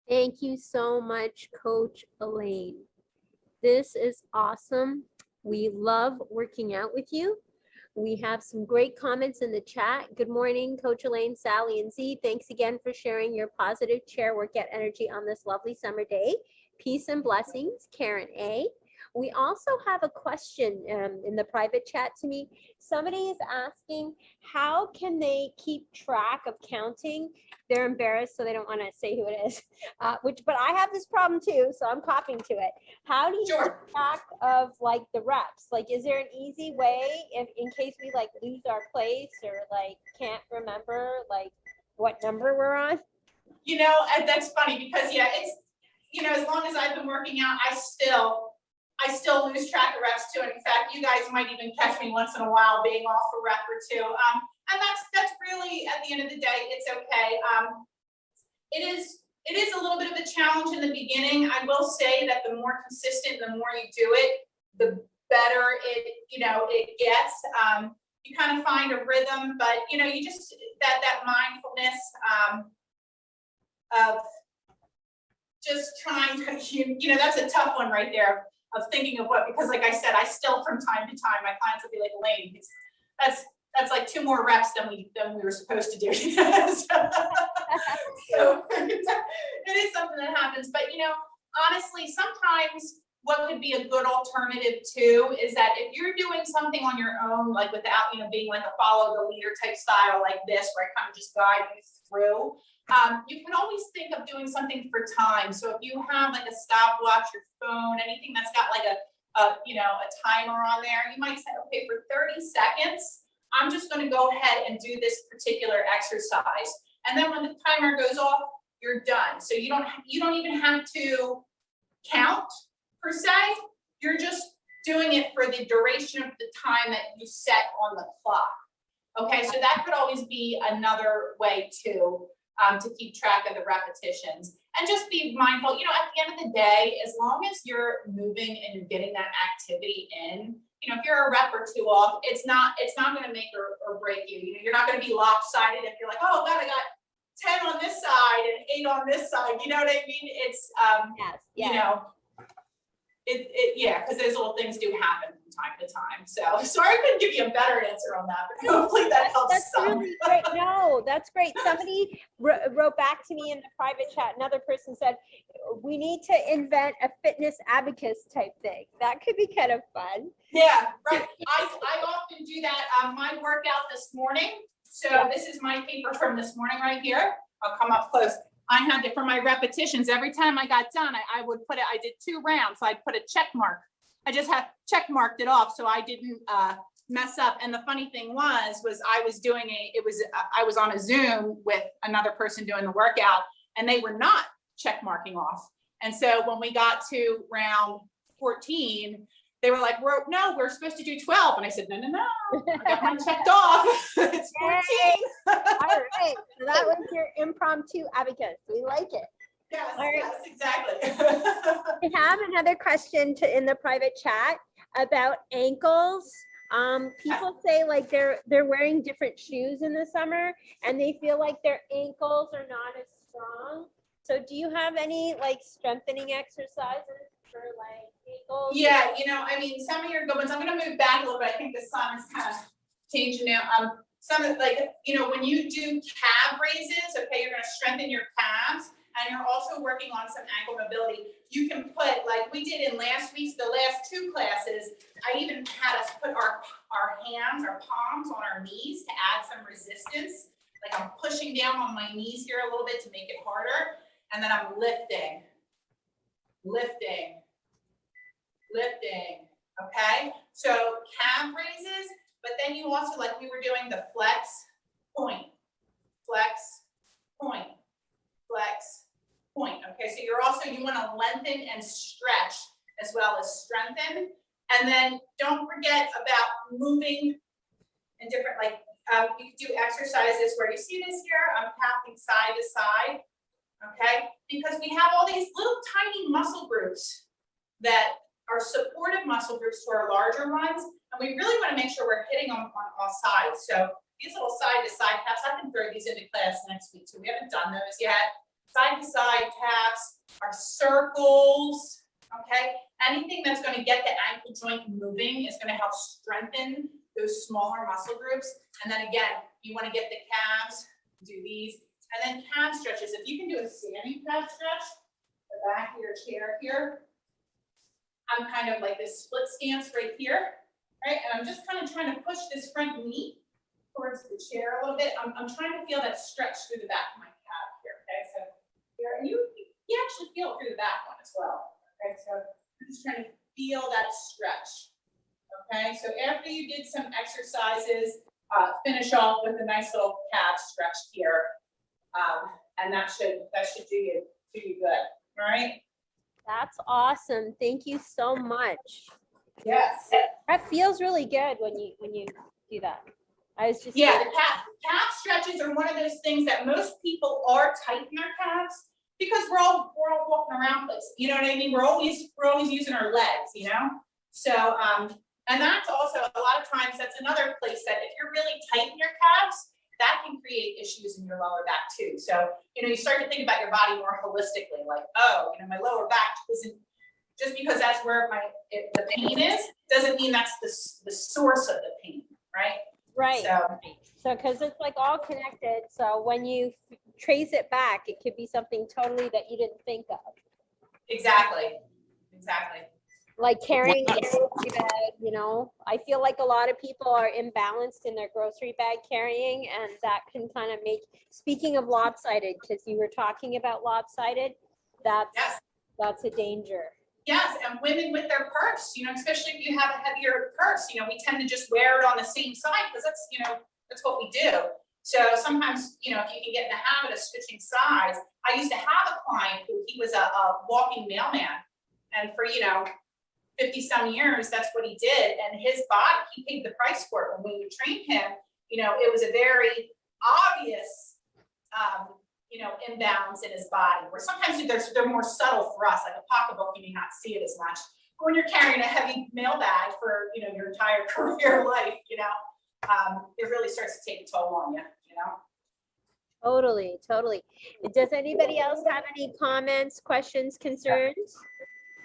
Thank you so much, Coach Elaine. This is awesome. We love working out with you. We have some great comments in the chat. Good morning, Coach Elaine, Sally, and Z. Thanks again for sharing your positive chair workout energy on this lovely summer day. Peace and blessings, Karen A. We also have a question in the private chat to me. Somebody is asking, how can they keep track of counting? They're embarrassed, so they don't want to say who it is. But I have this problem too, so I'm copying to it. How do you keep track of like the reps? Like, is there an easy way if in case we like lose our place or like can't remember like what number we're on? You know, and that's funny because yeah, it's, you know, as long as I've been working out, I still lose track of reps too. And in fact, you guys might even catch me once in a while being off a rep or 2. And that's really, at the end of the day, it's okay. It is a little bit of a challenge in the beginning. I will say that the more consistent, the more you do it, the better it gets. You kind of find a rhythm, but you know, you just that mindfulness of just trying to, you know, that's a tough one right there of thinking of what, because like I said, I still from time to time, my clients will be like, Elaine, that's like 2 more reps than we were supposed to do. So it is something that happens, but you know, honestly, sometimes what could be a good alternative too is that if you're doing something on your own, like without, being like a follow the leader type style like this, where I kind of just guide you through, you can always think of doing something for time. So if you have like a stopwatch, your phone, anything that's got like a timer on there, you might say, okay, for 30 seconds, I'm just going to go ahead and do this particular exercise. And then when the timer goes off, you're done. So you don't even have to count per se. You're just doing it for the duration of the time that you set on the clock. Okay, so that could always be another way too, to keep track of the repetitions. And just be mindful, at the end of the day, as long as you're moving and you're getting that activity in, if you're a rep or two off, it's not going to make or break you. You're not going to be lopsided if you're like, oh God, I got 10 on this side and 8 on this side. You know what I mean? It's, because those little things do happen from time to time. So sorry I couldn't give you a better answer on that, but hopefully that helps That's some. really great. No, that's great. Somebody wrote back to me in the private chat. Another person said, we need to invent a fitness abacus type thing. That could be kind of fun. Yeah, right. I often do that. My workout this morning. So this is my paper from this morning right here. I'll come up close. I had it for my repetitions. Every time I got done, I would put it, I did 2 rounds. So I'd put a check mark. I just have check marked it off so I didn't mess up. And the funny thing was I was on a Zoom with another person doing the workout and they were not check marking off. And so when we got to round 14, they were like, we're supposed to do 12. And I said, no. I got mine checked off. It's 14. All right. So that was your impromptu abacus. We like it. Yes, All right. yes, exactly. We have another question in the private chat about ankles. People say like they're wearing different shoes in the summer and they feel like their ankles are not as strong. So do you have any like strengthening exercises for like ankles? Yeah, some of your good ones. I'm going to move back a little bit. I think the sun is kind of changing now. Some of when you do calf raises, okay, you're going to strengthen your calves. And you're also working on some ankle mobility. You can put, like we did in the last 2 classes, I even had us put our hands, our palms on our knees to add some resistance. Like I'm pushing down on my knees here a little bit to make it harder. And then I'm lifting, okay? So calf raises, but then you also, like we were doing the flex, point, flex, point. Flex, point. Okay, so you want to lengthen and stretch as well as strengthen. And then don't forget about moving in different, you can do exercises where you see this here, I'm tapping side to side, okay? Because we have all these little tiny muscle groups that are supportive muscle groups to our larger ones. And we really want to make sure we're hitting them on all sides. So these little side to side taps, I can throw these into class next week too. We haven't done those yet. Side to side taps, our circles, okay? Anything that's going to get the ankle joint moving is going to help strengthen those smaller muscle groups. And then again, you want to get the calves, do these, and then calf stretches. If you can do a standing calf stretch, the back of your chair here, I'm kind of like this split stance right here, right? And I'm just kind of trying to push this front knee towards the chair a little bit. I'm trying to feel that stretch through the back of my calf here, okay? So here, and you actually feel it through the back one as well, okay? So I'm just trying to feel that stretch, okay? So after you did some exercises, finish off with a nice little calf stretch here, and that should do you good, all right? That's awesome. Thank you so much. Yes. That feels really good when you do that. I was just the calf stretches are one of those things that most people are tight in their calves because we're all walking around places. You know what I mean? We're always using our legs, So and that's also a lot of times that's another place that if you're really tight in your calves, that can create issues in your lower back too. So, you start to think about your body more holistically, like, oh, my lower back isn't, just because that's where the pain is, doesn't mean that's the source of the pain, right? Right. So, because it's like all connected. So when you trace it back, it could be something totally that you didn't think of. Exactly. like carrying a grocery bag, you know. I feel like a lot of people are imbalanced in their grocery bag carrying, and that can kind of make, speaking of lopsided, because you were talking about lopsided, Yes. that's a danger. Yes, and women with their purse, you know, especially if you have a heavier purse, you know, we tend to just wear it on the same side because that's, you know, that's what we do. So sometimes, you know, if you can get in the habit of switching sides, I used to have a client who he was a walking mailman, and for, you know, 50 some years, that's what he did. And his body, he paid the price for it. When we would train him, you know, it was a very obvious, you know, imbalance in his body, where sometimes they're more subtle for us, like a pocketbook, you may not see it as much. But when you're carrying a heavy mail bag for, you know, your entire career life, you know, it really starts to take a toll on you, you know? Totally, totally. Does anybody else have any comments, questions, concerns?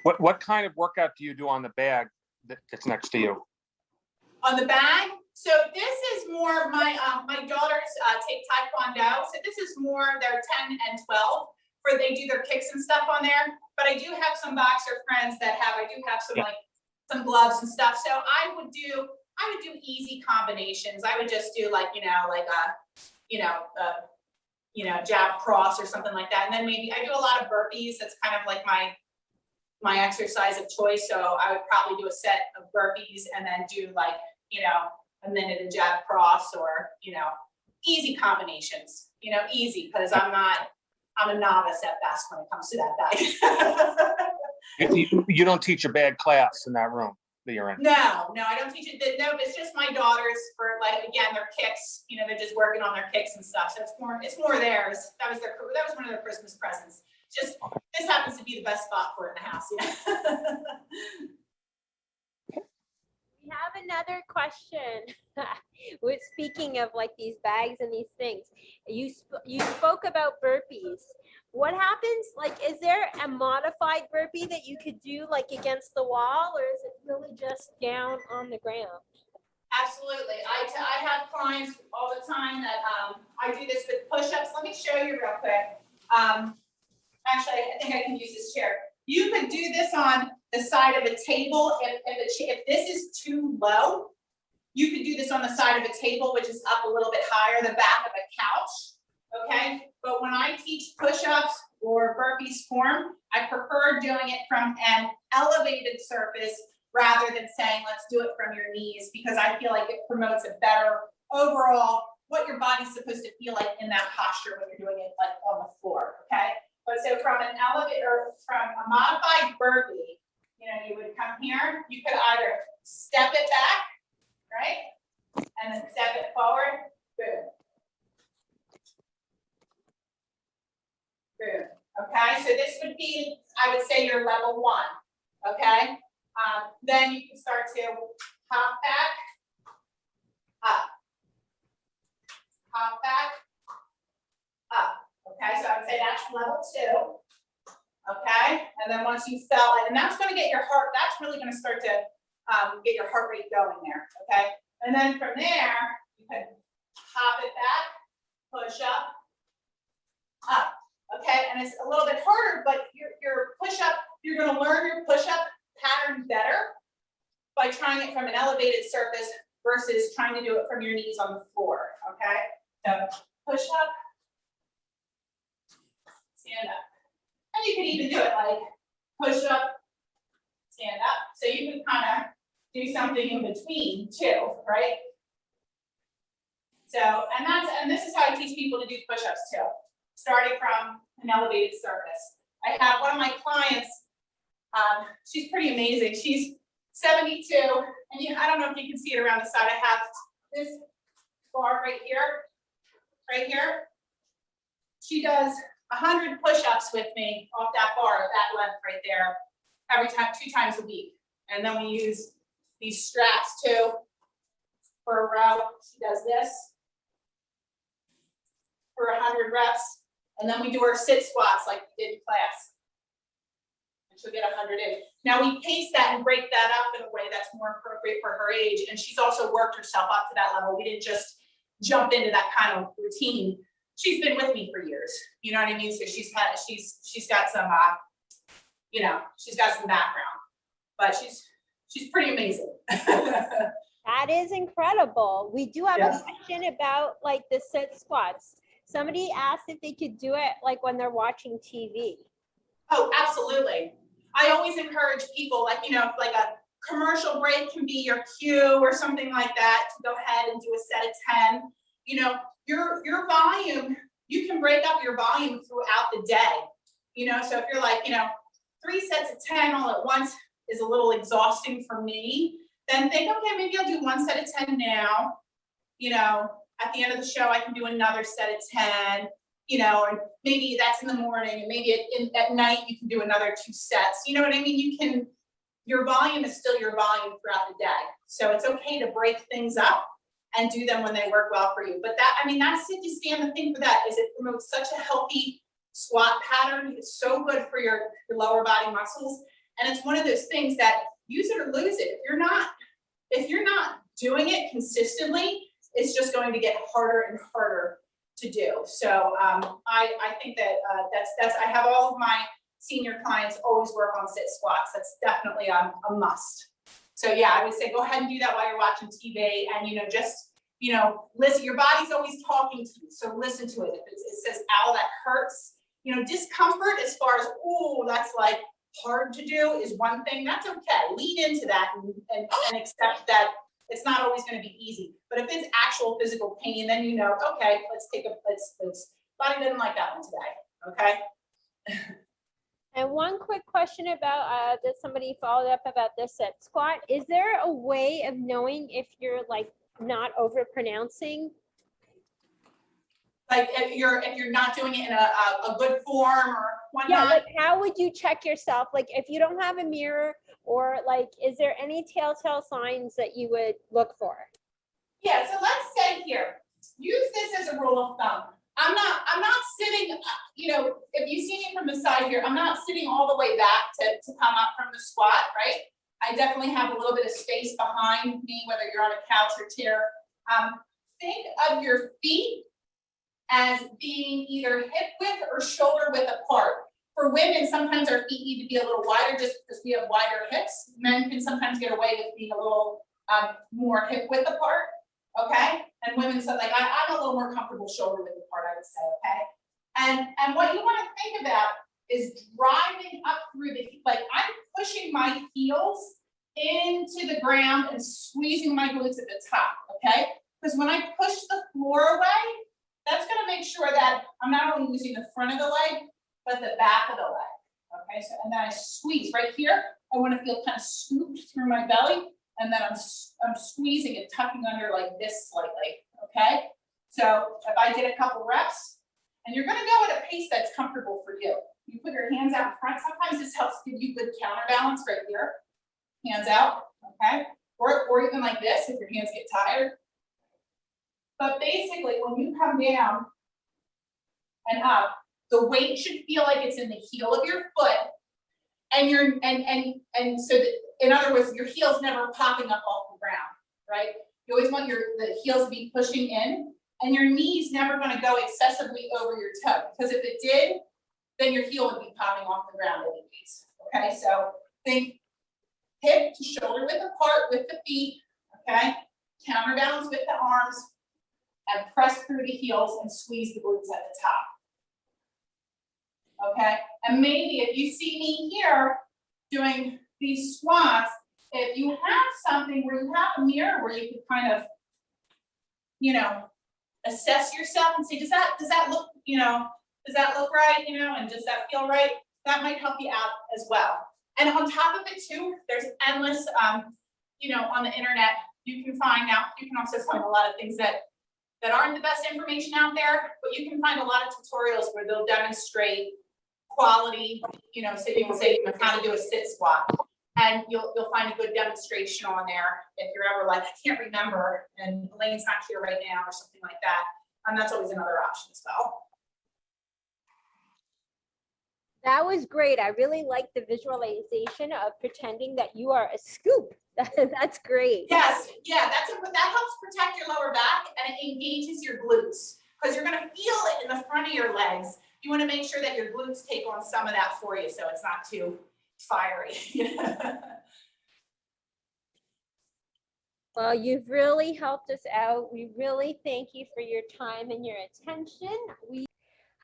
What kind of workout do you do on the bag that's next to you? On the bag, so this is more my my daughters take Taekwondo, so this is more their 10 and 12, where they do their kicks and stuff on there. But I do have some boxer friends that have, I do have some like some gloves and stuff. So I would do easy combinations. I would just do like, you know, like a jab cross or something like that. And then maybe I do a lot of burpees. That's kind of like my exercise of choice. So I would probably do a set of burpees and then do like, you know, a minute of jab cross, or, you know, easy combinations, you know, easy, because I'm a novice at best when it comes to that bag. You don't teach a bag class in that room that you're in? No, I don't teach it. No, it's just my daughters for, like, again, their kicks, you know, they're just working on their kicks and stuff. So it's more theirs. That was one of their Christmas presents. Just, okay. This happens to be the best spot for it in the house, yeah. We have another question. With speaking of like these bags and these things, you spoke about burpees. What happens, like, is there a modified burpee that you could do like against the wall, or is it really just down on the ground? Absolutely. I have clients all the time that I do this with push-ups. Let me show you real quick. Actually, I think I can use this chair. You could do this on the side of a table. If this is too low, you could do this on the side of a table, which is up a little bit higher, the back of a couch, okay? But when I teach push-ups or burpees form, I prefer doing it from an elevated surface rather than saying, let's do it from your knees, because I feel like it promotes a better overall, what your body's supposed to feel like in that posture when you're doing it like on the floor, okay? But so from an elevator, from a modified burpee, you know, you would come here, you could either step it back, right? And then step it forward, boom. Boom, okay? So this would be, I would say, your level 1, okay? Then you can start to hop back, up, hop back, up. Okay, so I would say that's level 2. Okay, and then once you fell in, and that's going to get your heart, that's really going to start to get your heart rate going there. Okay, and then from there, you can hop it back, push up, up. Okay, and it's a little bit harder, but your push up, you're going to learn your push up pattern better by trying it from an elevated surface versus trying to do it from your knees on the floor. Okay, so push up, stand up. And you could even do it like push up, stand up. So you can kind of do something in between too, right? So, and this is how I teach people to do push-ups too, starting from an elevated surface. I have one of my clients, she's pretty amazing. She's 72, and I don't know if you can see it around the side. I have this bar right here. She does 100 push-ups with me off that bar, that length right there, every time, 2 times a week. And then we use these straps too for a row. She does this for 100 reps. And then we do our sit squats like we did in class. And she'll get 100 in. Now we pace that and break that up in a way that's more appropriate for her age. And she's also worked herself up to that level. We didn't just jump into that kind of routine. She's been with me for years. You know what I mean? So she's got some, you know, she's got some background. but she's pretty amazing. That is incredible. We do have Yes. a question about like the sit squats. Somebody asked if they could do it like when they're watching TV. Oh, absolutely. I always encourage people, like, you know, like a commercial break can be your cue or something like that to go ahead and do a set of 10. You know, your volume, you can break up your volume throughout the day. You know, so if you're like, you know, 3 sets of 10 all at once is a little exhausting for me, then think, okay, maybe I'll do 1 set of 10 now. You know, at the end of the show, I can do another set of 10, you know, and maybe that's in the morning, and maybe at night you can do another 2 sets. You know what I mean? Your volume is still your volume throughout the day. So it's okay to break things up and do them when they work well for you. But that, I mean, that's it to stand the thing for that is it promotes such a healthy squat pattern. It's so good for your lower body muscles. And it's one of those things that use it or lose it. If you're not doing it consistently, it's just going to get harder and harder to do. So I think that that's I have all of my senior clients always work on sit squats. That's definitely a must. So yeah, I would say go ahead and do that while you're watching TV, and you know, just, you know, listen. Your body's always talking to you, so listen to it. If it says, "Ow, that hurts," you know, discomfort as far as, oh, that's like hard to do is one thing. That's okay. Lean into that and accept that it's not always going to be easy. But if it's actual physical pain, then you know, okay, let's body doesn't like that one today. Okay. And one quick question about that somebody followed up about the sit squat. Is there a way of knowing if you're like not overpronouncing? Like if you're not doing it in a good form or whatnot. Yeah, like how would you check yourself? Like if you don't have a mirror, or like, is there any telltale signs that you would look for? Yeah, so let's say here, use this as a rule of thumb. I'm not sitting, you know, if you see me from the side here, I'm not sitting all the way back to come up from the squat, right? I definitely have a little bit of space behind me, whether you're on a couch or chair. Think of your feet as being either hip width or shoulder width apart. For women, sometimes our feet need to be a little wider just because we have wider hips. Men can sometimes get away with being a little more hip width apart, okay? And women, so like I'm a little more comfortable shoulder width apart, I would say, okay? And what you want to think about is driving up through the, like I'm pushing my heels into the ground and squeezing my glutes at the top, okay? Because when I push the floor away, that's going to make sure that I'm not only using the front of the leg, but the back of the leg, okay? So, and then I squeeze right here. I want to feel kind of scooped through my belly, and then I'm squeezing and tucking under like this slightly, okay? So if I did a couple reps, and you're going to go at a pace that's comfortable for you. You put your hands out in front. Sometimes this helps give you good counterbalance right here. Hands out, okay? Or even like this if your hands get tired. But basically, when you come down and up, the weight should feel like it's in the heel of your foot, and so that, in other words, your heel's never popping up off the ground, right? You always want the heels to be pushing in, and your knee's never going to go excessively over your toe, because if it did, then your heel would be popping off the ground anyways. Okay, so think hip to shoulder width apart with the feet, okay? Counterbalance with the arms, and press through the heels and squeeze the glutes at the top. Okay, and maybe if you see me here doing these squats, if you have something where you have a mirror where you can kind of, you know, assess yourself and say, does that look, you know, does that look right, you know, and does that feel right? That might help you out as well. And on top of it too, there's endless, you know, on the internet, you can also find a lot of things that aren't the best information out there, but you can find a lot of tutorials where they'll demonstrate quality, you know, so you can say, you know, how to do a sit squat, and you'll find a good demonstration on there if you're ever like, I can't remember, and Elaine's not here right now or something like that, and that's always another option as well. That was great. I really like the visualization of pretending that you are a scoop. That's great. Yes, yeah, that helps protect your lower back, and it engages your glutes, because you're going to feel it in the front of your legs. You want to make sure that your glutes take on some of that for you, so it's not too fiery. Well, you've really helped us out. We really thank you for your time and your attention.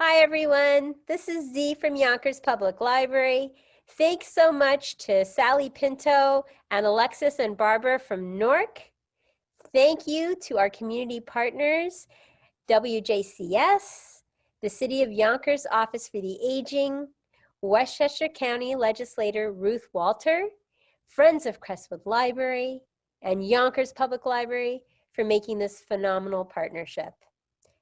Hi, everyone. This is Z from Yonkers Public Library. Thanks so much to Sally Pinto and Alexis and Barbara from Newark. Thank you to our community partners, WJCS, the City of Yonkers Office for the Aging, Westchester County Legislator Ruth Walter, Friends of Crestwood Library, and Yonkers Public Library for making this phenomenal partnership.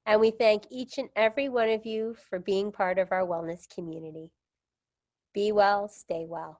And we thank each and every one of you for being part of our wellness community. Be well, stay well.